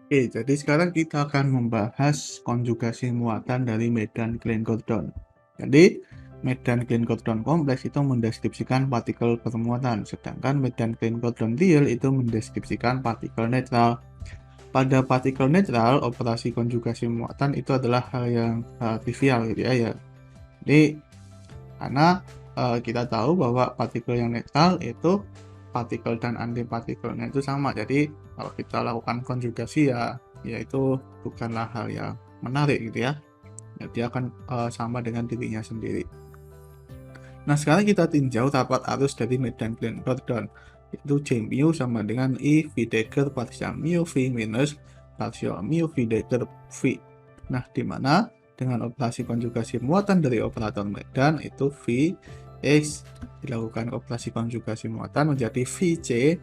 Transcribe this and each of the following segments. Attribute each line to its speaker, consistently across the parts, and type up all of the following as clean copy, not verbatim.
Speaker 1: Oke, jadi sekarang kita akan membahas konjugasi muatan dari medan Glenn-Gordon. Jadi, medan Glenn-Gordon kompleks itu mendeskripsikan partikel bermuatan, sedangkan medan Glenn-Gordon real itu mendeskripsikan partikel netral. Pada partikel netral, operasi konjugasi muatan itu adalah hal yang trivial gitu ya. Jadi, karena kita tahu bahwa partikel yang netral itu partikel dan antipartikelnya itu sama. Jadi kalau kita lakukan konjugasi yaitu bukanlah hal yang menarik gitu ya. Dia akan sama dengan dirinya sendiri. Nah, sekarang kita tinjau rapat arus dari medan Glenn-Gordon, yaitu J mu sama dengan I V dagger partial mu V minus partial mu V dagger V. Nah, di mana dengan operasi konjugasi muatan dari operator medan itu V X dilakukan operasi konjugasi muatan menjadi VC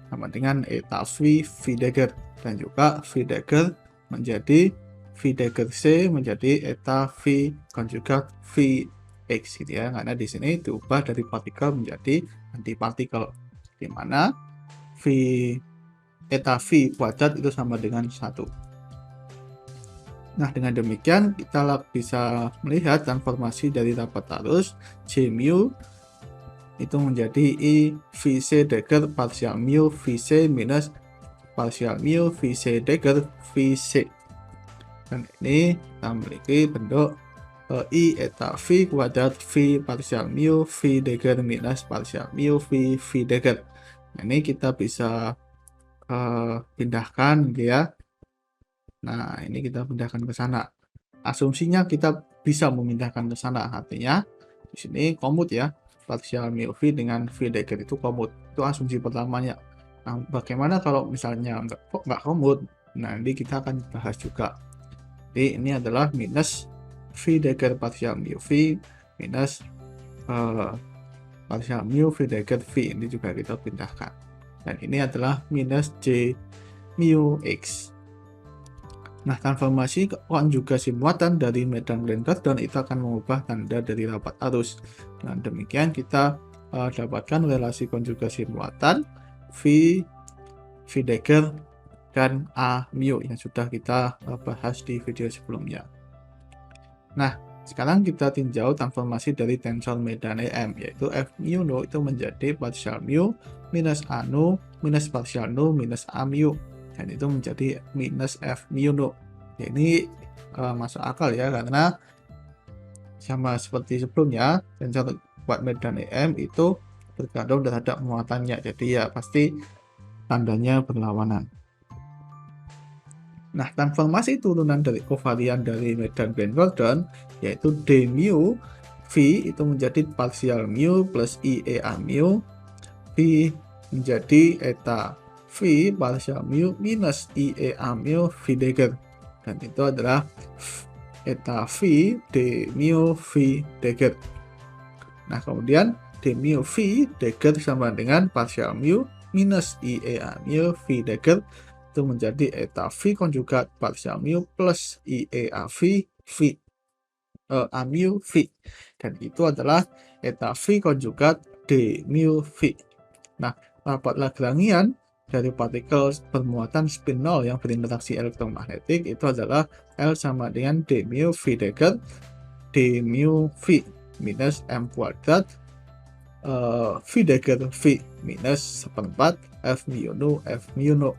Speaker 1: sama dengan eta V dagger, dan juga V dagger menjadi V dagger C menjadi eta V konjugat V X gitu ya, karena di sini diubah dari partikel menjadi antipartikel, di mana V eta V kuadrat itu sama dengan 1. Nah, dengan demikian kita bisa melihat transformasi dari rapat arus J mu itu menjadi I VC dagger partial mu VC minus partial mu VC dagger VC. Dan ini kita memiliki bentuk I eta V kuadrat V partial mu V dagger minus partial mu V dagger. Nah, ini kita bisa pindahkan gitu ya. Nah, ini kita pindahkan ke sana. Asumsinya kita bisa memindahkan ke sana, artinya di sini komut ya, partial mu V dengan V dagger itu komut. Itu asumsi pertamanya. Nah, bagaimana kalau misalnya nggak komut? Nah, nanti kita akan bahas juga. Jadi ini adalah minus V dagger partial mu V minus partial mu V dagger V, ini juga kita pindahkan. Dan ini adalah minus J mu X. Nah, transformasi konjugasi muatan dari medan Glenn-Gordon itu akan mengubah tanda dari rapat arus. Dengan demikian kita dapatkan relasi konjugasi muatan V dagger dan A mu yang sudah kita bahas di video sebelumnya. Nah, sekarang kita tinjau transformasi dari tensor medan EM, yaitu F mu no itu menjadi partial mu minus A no minus partial no minus A mu, dan itu menjadi minus F mu no. Ya, ini masuk akal ya, karena sama seperti sebelumnya, tensor kuat medan EM itu bergantung terhadap muatannya, jadi ya pasti tandanya berlawanan. Nah, transformasi turunan dari kovarian dari medan Glenn-Gordon yaitu D mu V itu menjadi partial mu plus IEA mu V menjadi eta V partial mu minus IEA mu V dagger, dan itu adalah eta V D mu V dagger. Nah, kemudian D mu V dagger sama dengan partial mu minus IEA mu V dagger itu menjadi eta V konjugat partial mu plus IEA V A mu V, dan itu adalah eta V konjugat D mu V. Nah, rapat Lagrangian dari partikel bermuatan spin 0 yang berinteraksi elektromagnetik itu adalah L sama dengan D mu V dagger D mu V minus M kuadrat V dagger V minus seperempat F mu no F mu no.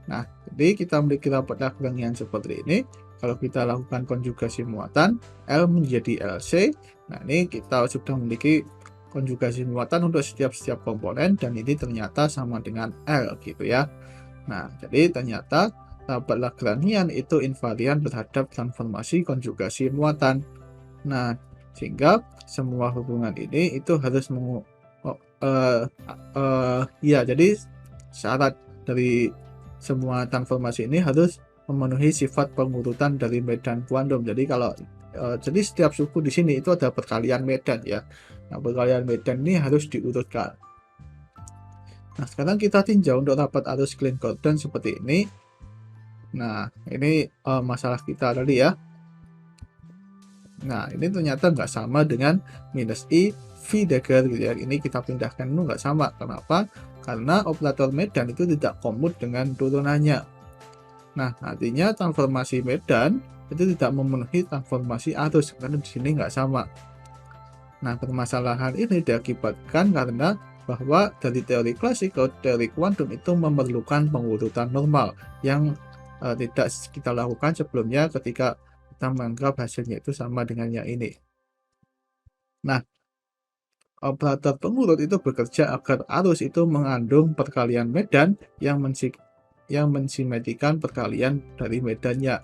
Speaker 1: Nah, jadi kita memiliki rapat Lagrangian seperti ini. Kalau kita lakukan konjugasi muatan, L menjadi LC. Nah, ini kita sudah memiliki konjugasi muatan untuk setiap komponen, dan ini ternyata sama dengan L gitu ya. Nah, jadi ternyata rapat Lagrangian itu invarian terhadap transformasi konjugasi muatan. Nah, sehingga semua hubungan ini itu harus jadi syarat dari semua transformasi ini harus memenuhi sifat pengurutan dari medan kuantum. Jadi kalau jadi setiap suku di sini itu ada perkalian medan ya. Nah, perkalian medan ini harus diurutkan. Nah, sekarang kita tinjau untuk rapat arus Glenn-Gordon seperti ini. Nah, ini masalah kita tadi ya. Nah, ini ternyata nggak sama dengan minus I V dagger gitu ya. Ini kita pindahkan, itu nggak sama. Kenapa? Karena operator medan itu tidak komut dengan turunannya. Nah, artinya transformasi medan itu tidak memenuhi transformasi arus karena di sini nggak sama. Nah, permasalahan ini diakibatkan karena bahwa dari teori klasik ke teori kuantum itu memerlukan pengurutan normal yang tidak kita lakukan sebelumnya ketika kita menganggap hasilnya itu sama dengan yang ini. Nah, operator pengurut itu bekerja agar arus itu mengandung perkalian medan yang mensimetrikan perkalian dari medannya.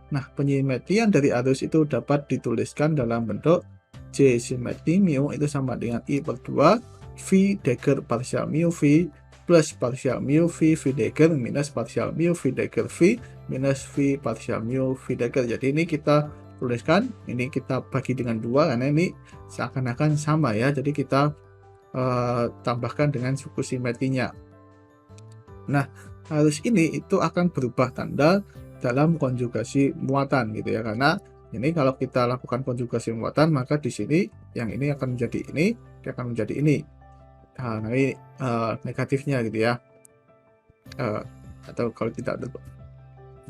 Speaker 1: Nah, penyimetrian dari arus itu dapat dituliskan dalam bentuk J simetri mu itu sama dengan I per 2 V dagger partial mu V plus partial mu V dagger minus partial mu V dagger V minus V partial mu V dagger. Jadi ini kita tuliskan, ini kita bagi dengan 2 karena ini seakan-akan sama ya. Jadi kita tambahkan dengan suku simetrinya. Nah, arus ini itu akan berubah tanda dalam konjugasi muatan gitu ya, karena ini kalau kita lakukan konjugasi muatan maka di sini yang ini akan menjadi ini, dia akan menjadi ini. Nah, ini negatifnya gitu ya. Atau kalau tidak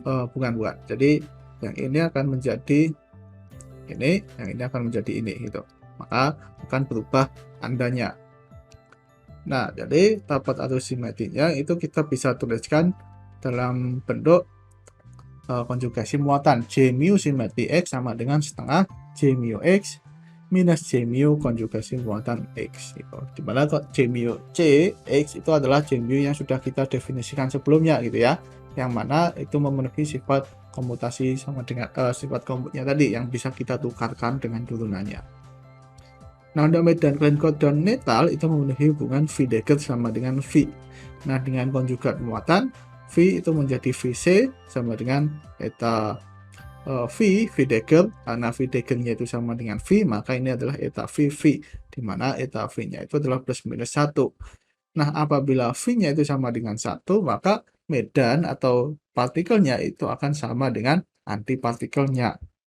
Speaker 1: bukan. Jadi yang ini akan menjadi ini, yang ini akan menjadi ini gitu. Maka akan berubah tandanya. Nah, jadi dapat arus simetrinya itu kita bisa tuliskan dalam bentuk konjugasi muatan J mu simetri X sama dengan setengah J mu X minus J mu konjugasi muatan X gitu. Dimana J mu C X itu adalah J mu yang sudah kita definisikan sebelumnya gitu ya, yang mana itu memenuhi sifat komutasi sama dengan sifat komutnya tadi yang bisa kita tukarkan dengan turunannya. Nah, untuk medan Klein-Gordon netral itu memenuhi hubungan V dagger sama dengan V. Nah, dengan konjugat muatan V itu menjadi VC sama dengan eta V dagger. Karena V daggernya itu sama dengan V, maka ini adalah eta VV, di mana eta V-nya itu adalah plus minus 1. Nah, apabila V-nya itu sama dengan 1, maka medan atau partikelnya itu akan sama dengan antipartikelnya.